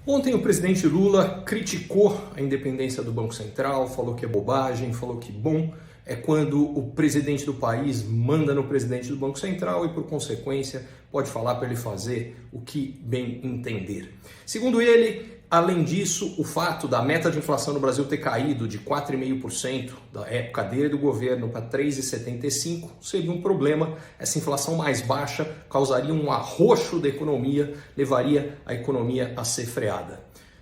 Ontem o presidente Lula criticou a independência do Banco Central, falou que é bobagem, falou que bom é quando o presidente do país manda no presidente do Banco Central e, por consequência, pode falar para ele fazer o que bem entender. Segundo ele, além disso, o fato da meta de inflação no Brasil ter caído de 4,5% da época dele do governo para 3,75% seria um problema. Essa inflação mais baixa causaria um arroxo da economia, levaria a economia a ser freada.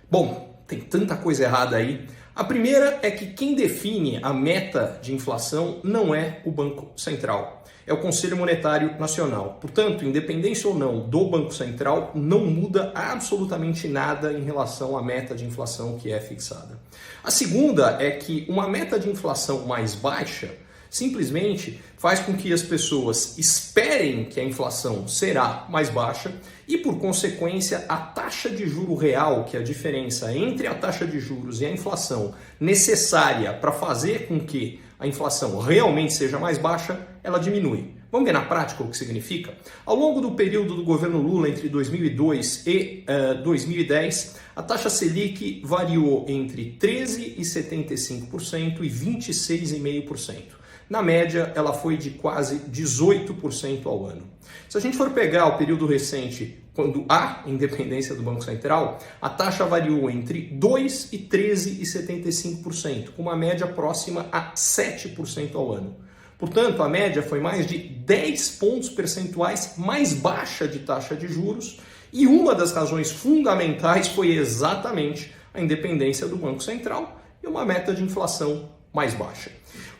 Bom, tem tanta coisa errada aí. A primeira é que quem define a meta de inflação não é o Banco Central, é o Conselho Monetário Nacional. Portanto, independência ou não do Banco Central, não muda absolutamente nada em relação à meta de inflação que é fixada. A segunda é que uma meta de inflação mais baixa simplesmente faz com que as pessoas esperem que a inflação será mais baixa e, por consequência, a taxa de juro real, que é a diferença entre a taxa de juros e a inflação necessária para fazer com que a inflação realmente seja mais baixa, ela diminui. Vamos ver na prática o que significa? Ao longo do período do governo Lula, entre 2002 e 2010, a taxa Selic variou entre 13,75% e 26,5%. Na média, ela foi de quase 18% ao ano. Se a gente for pegar o período recente, quando há independência do Banco Central, a taxa variou entre 2% e 13,75%, com uma média próxima a 7% ao ano. Portanto, a média foi mais de 10 pontos percentuais mais baixa de taxa de juros, e uma das razões fundamentais foi exatamente a independência do Banco Central e uma meta de inflação mais baixa.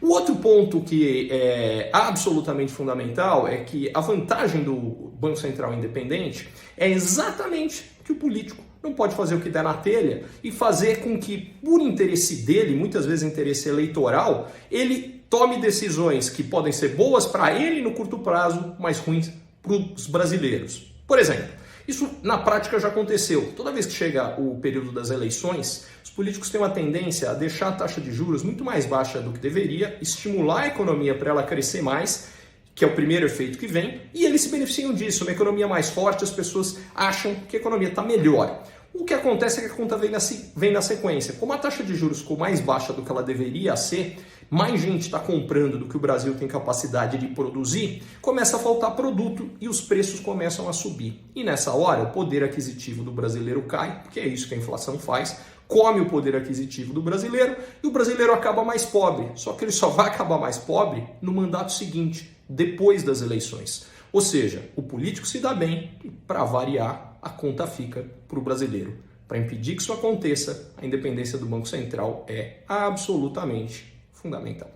O outro ponto que é absolutamente fundamental é que a vantagem do Banco Central independente é exatamente que o político não pode fazer o que der na telha e fazer com que, por interesse dele, muitas vezes interesse eleitoral, ele tome decisões que podem ser boas para ele no curto prazo, mas ruins para os brasileiros. Por exemplo, isso na prática já aconteceu. Toda vez que chega o período das eleições, os políticos têm uma tendência a deixar a taxa de juros muito mais baixa do que deveria, estimular a economia para ela crescer mais, que é o primeiro efeito que vem, e eles se beneficiam disso. Uma economia mais forte, as pessoas acham que a economia está melhor. O que acontece é que a conta vem na sequência. Como a taxa de juros ficou mais baixa do que ela deveria ser, mais gente está comprando do que o Brasil tem capacidade de produzir, começa a faltar produto e os preços começam a subir. E nessa hora, o poder aquisitivo do brasileiro cai, porque é isso que a inflação faz, come o poder aquisitivo do brasileiro e o brasileiro acaba mais pobre. Só que ele só vai acabar mais pobre no mandato seguinte, depois das eleições. Ou seja, o político se dá bem e, para variar, a conta fica para o brasileiro. Para impedir que isso aconteça, a independência do Banco Central é absolutamente fundamental.